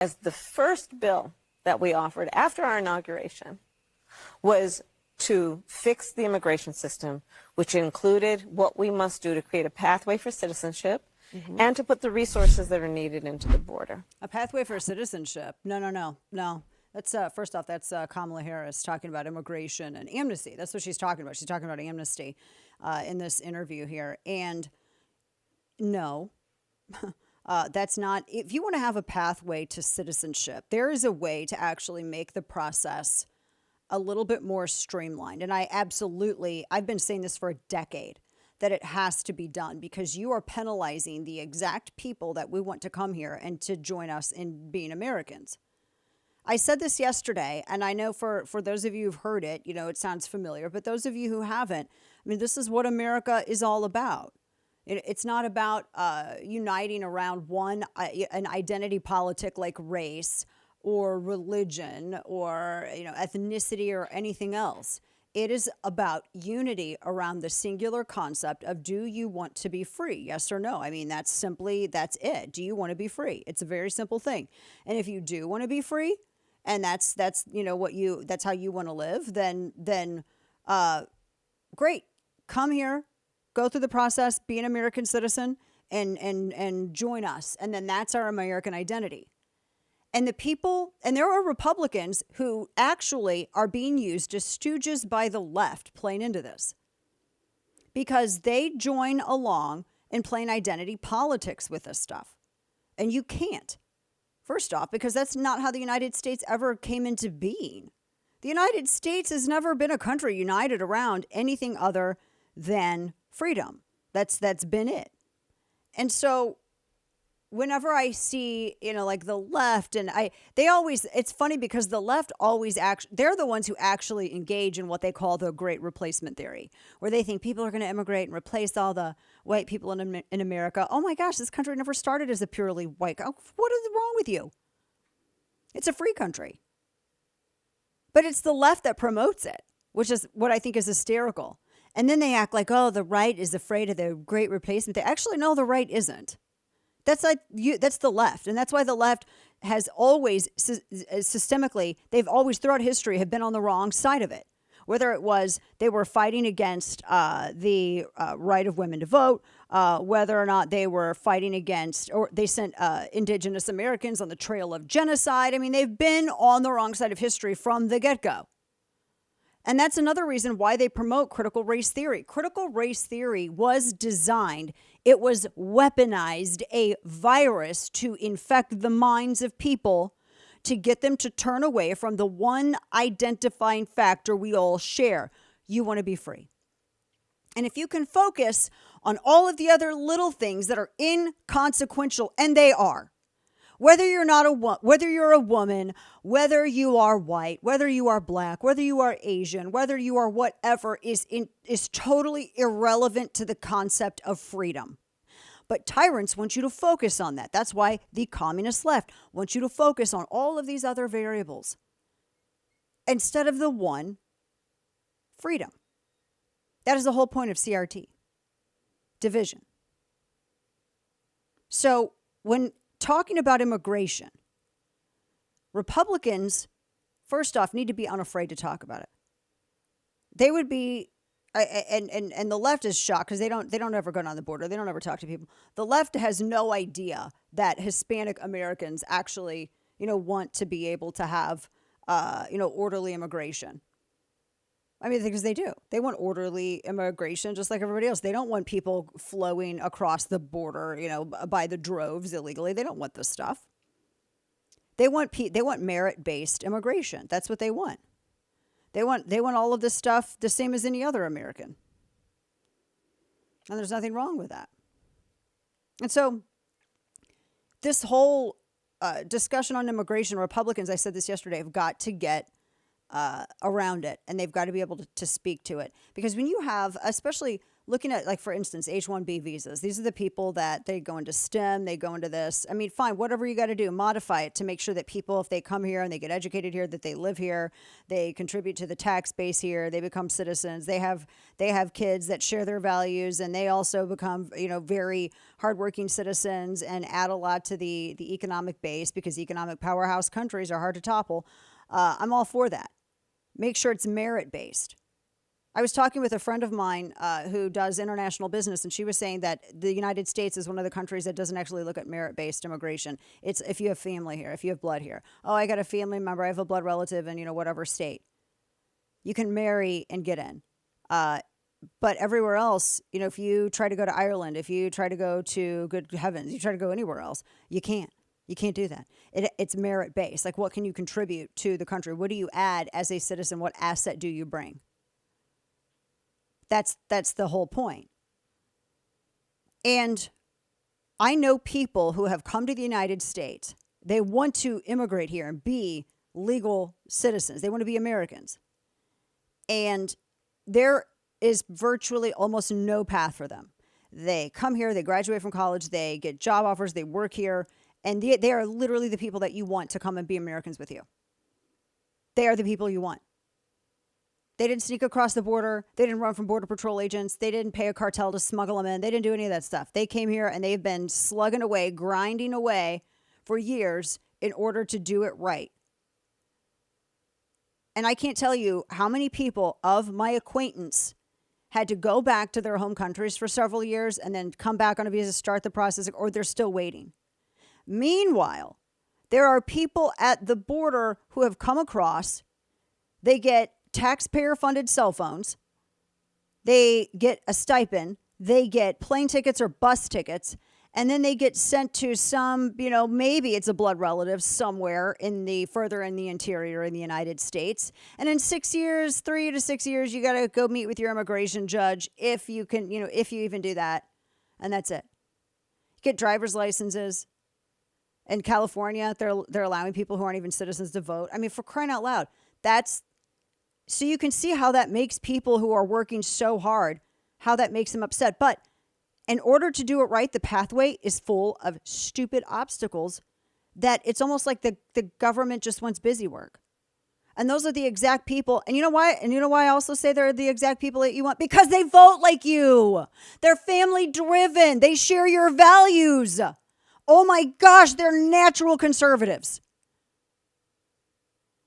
as the first bill that we offered after our inauguration was to fix the immigration system, which included what we must do to create a pathway for citizenship and to put the resources that are needed into the border. A pathway for citizenship. No. That's first off, that's Kamala Harris talking about immigration and amnesty. That's what she's talking about. She's talking about amnesty in this interview here. And no, that's not. If you want to have a pathway to citizenship, there is a way to actually make the process a little bit more streamlined. And I've been saying this for a decade, that it has to be done, because you are penalizing the exact people that we want to come here and to join us in being Americans. I said this yesterday, and I know for those of you who've heard it, it sounds familiar, but those of you who haven't, I mean, this is what America is all about. It's not about uniting around an identity politic like race or religion or ethnicity or anything else. It is about unity around the singular concept of, do you want to be free? Yes or no? I mean, that's it. Do you want to be free? It's a very simple thing. And if you do want to be free, and that's that's how you want to live, then great. Come here, go through the process, be an American citizen, and join us. And then that's our American identity. And there are Republicans who actually are being used as stooges by the left playing into this, because they join along in playing identity politics with this stuff. And you can't. First off, because that's not how the United States ever came into being. The United States has never been a country united around anything other than freedom. That's been it. And so whenever I see, like the left, and it's funny because the left always they're the ones who actually engage in what they call the Great Replacement theory, where they think people are going to immigrate and replace all the white people in America. Oh my gosh, this country never started as a purely white. What is wrong with you? It's a free country. But it's the left that promotes it, which is what I think is hysterical. And then they act like, oh, the right is afraid of the Great Replacement. They actually, no, the right isn't. That's the left. And that's why the left has always systemically, they've always throughout history have been on the wrong side of it. Whether it was they were fighting against the right of women to vote, whether or not they were fighting against, or they sent indigenous Americans on the trail of genocide. I mean, they've been on the wrong side of history from the get-go. And that's another reason why they promote critical race theory. Critical race theory was designed, it was weaponized, a virus to infect the minds of people, to get them to turn away from the one identifying factor we all share. You want to be free. And if you can focus on all of the other little things that are inconsequential, and they are, whether you're a woman, whether you are white, whether you are black, whether you are Asian, whether you are whatever, is totally irrelevant to the concept of freedom. But tyrants want you to focus on that. That's why the communist left wants you to focus on all of these other variables instead of the one, freedom. That is the whole point of CRT. Division. So when talking about immigration, Republicans, first off, need to be unafraid to talk about it. They would be, and the left is shocked because they don't ever go on the border. They don't ever talk to people. The left has no idea that Hispanic Americans actually, want to be able to have, orderly immigration. I mean, because they do. They want orderly immigration just like everybody else. They don't want people flowing across the border, by the droves illegally. They don't want this stuff. They want merit-based immigration. That's what they want. They want all of this stuff the same as any other American. And there's nothing wrong with that. And so this whole discussion on immigration, Republicans, I said this yesterday, have got to get around it, and they've got to be able to speak to it. Because when you have, especially looking at, like, for instance, H-1B visas. These are the people that they go into STEM, they go into this. I mean, fine, whatever you got to do, modify it to make sure that people, if they come here and they get educated here, that they live here, they contribute to the tax base here, they become citizens, they have kids that share their values, and they also become, very hardworking citizens and add a lot to the economic base, because economic powerhouse countries are hard to topple. I'm all for that. Make sure it's merit-based. I was talking with a friend of mine who does international business, and she was saying that the United States is one of the countries that doesn't actually look at merit-based immigration. It's if you have family here, if you have blood here. Oh, I got a family member, I have a blood relative in, whatever state. You can marry and get in. But everywhere else, if you try to go to Ireland, if you try to go to, good heavens, you try to go anywhere else, you can't. You can't do that. It's merit-based. Like, what can you contribute to the country? What do you add as a citizen? What asset do you bring? That's the whole point. And I know people who have come to the United States. They want to immigrate here and be legal citizens. They want to be Americans. And there is virtually almost no path for them. They come here, they graduate from college, they get job offers, they work here, and they are literally the people that you want to come and be Americans with you. They are the people you want. They didn't sneak across the border. They didn't run from Border Patrol agents. They didn't pay a cartel to smuggle them in. They didn't do any of that stuff. They came here and they've been slugging away, grinding away for years in order to do it right. And I can't tell you how many people of my acquaintance had to go back to their home countries for several years and then come back on a visa, start the process, or they're still waiting. Meanwhile, there are people at the border who have come across. They get taxpayer-funded cell phones. They get a stipend. They get plane tickets or bus tickets. And then they get sent to some, maybe it's a blood relative somewhere further in the interior in the United States. And in 6 years, 3 to 6 years, you got to go meet with your immigration judge if you can, if you even do that. And that's it. Get driver's licenses. In California, they're allowing people who aren't even citizens to vote. I mean, for crying out loud, so you can see how that makes people who are working so hard, how that makes them upset. But in order to do it right, the pathway is full of stupid obstacles that it's almost like the government just wants busy work. And those are the exact people. And you know why? And you know why I also say they're the exact people that you want? Because they vote like you. They're family driven. They share your values. Oh my gosh, they're natural conservatives.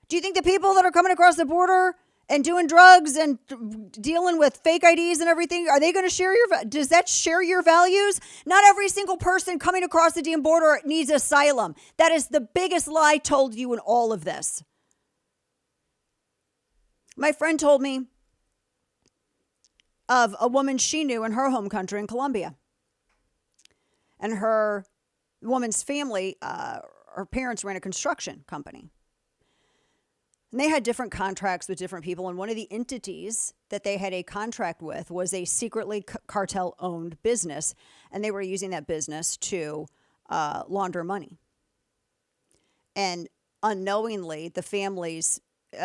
Do you think the people that are coming across the border and doing drugs and dealing with fake IDs and everything, are they going to share does that share your values? Not every single person coming across the damn border needs asylum. That is the biggest lie told you in all of this. My friend told me of a woman she knew in her home country in Colombia. And her woman's family, her parents ran a construction company. And they had different contracts with different people. And one of the entities that they had a contract with was a secretly cartel-owned business. And they were using that business to launder money. And unknowingly, the families,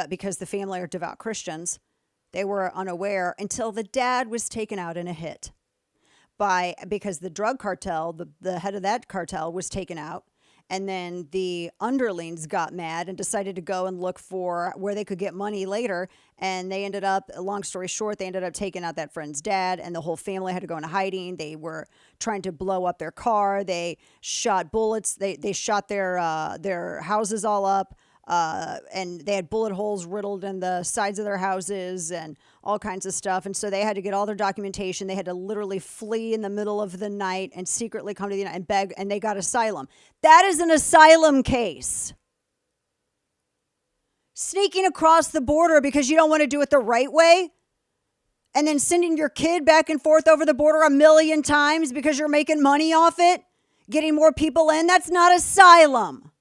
because the family are devout Christians, they were unaware until the dad was taken out in a hit. Because the drug cartel, the head of that cartel was taken out. And then the underlings got mad and decided to go and look for where they could get money later. And they ended up, long story short, they ended up taking out that friend's dad, and the whole family had to go into hiding. They were trying to blow up their car. They shot bullets. They shot their houses all up. And they had bullet holes riddled in the sides of their houses and all kinds of stuff. And so they had to get all their documentation. They had to literally flee in the middle of the night and secretly come to the United and beg, and they got asylum. That is an asylum case. Sneaking across the border because you don't want to do it the right way, and then sending your kid back and forth over the border 1,000,000 times because you're making money off it, getting more people in, that's not asylum.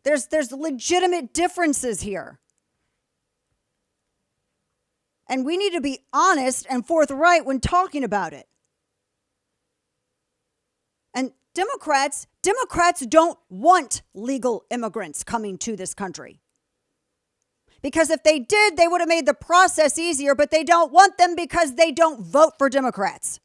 There's legitimate differences here. And we need to be honest and forthright when talking about it. And Democrats don't want legal immigrants coming to this country. Because if they did, they would have made the process easier, but they don't want them because they don't vote for Democrats.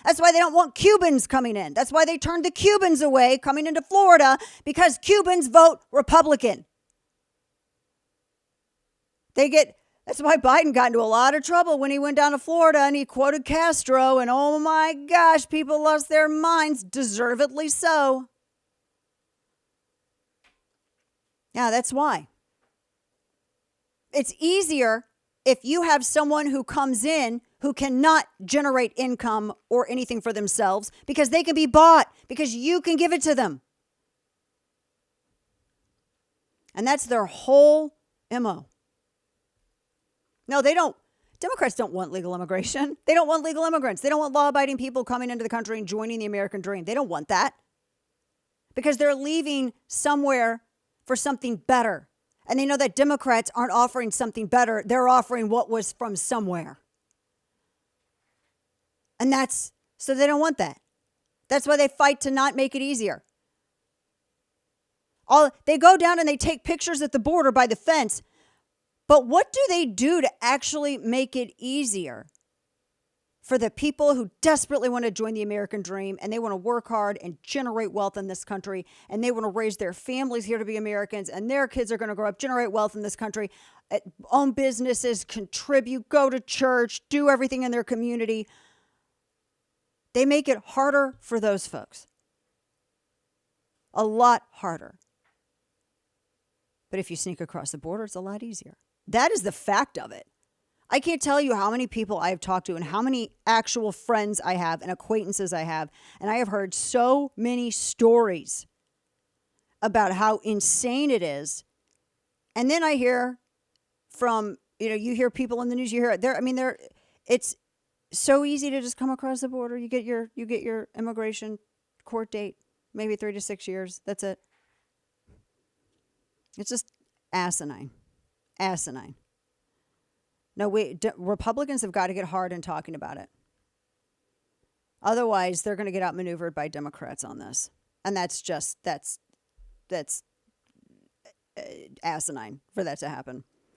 That's why they don't want Cubans coming in. That's why they turned the Cubans away coming into Florida, because Cubans vote Republican. That's why Biden got into a lot of trouble when he went down to Florida and he quoted Castro, and oh my gosh, people lost their minds, deservedly so. Yeah, that's why. It's easier if you have someone who comes in who cannot generate income or anything for themselves, because they can be bought, because you can give it to them. And that's their whole MO. No, they don't. Democrats don't want legal immigration. They don't want legal immigrants. They don't want law-abiding people coming into the country and joining the American dream. They don't want that, because they're leaving somewhere for something better. And they know that Democrats aren't offering something better. They're offering what was from somewhere. And so they don't want that. That's why they fight to not make it easier. They go down and they take pictures at the border by the fence. But what do they do to actually make it easier for the people who desperately want to join the American dream, and they want to work hard and generate wealth in this country, and they want to raise their families here to be Americans, and their kids are going to grow up, generate wealth in this country, own businesses, contribute, go to church, do everything in their community? They make it harder for those folks. A lot harder. But if you sneak across the border, it's a lot easier. That is the fact of it. I can't tell you how many people I have talked to and how many actual friends I have and acquaintances I have. And I have heard so many stories about how insane it is. And then I hear from, you hear people in the news, you hear it. It's so easy to just come across the border. You get your immigration court date, maybe 3 to 6 years. That's it. It's just asinine. Asinine. No, Republicans have got to get hard in talking about it. Otherwise, they're going to get outmaneuvered by Democrats on this. And that's asinine for that to happen.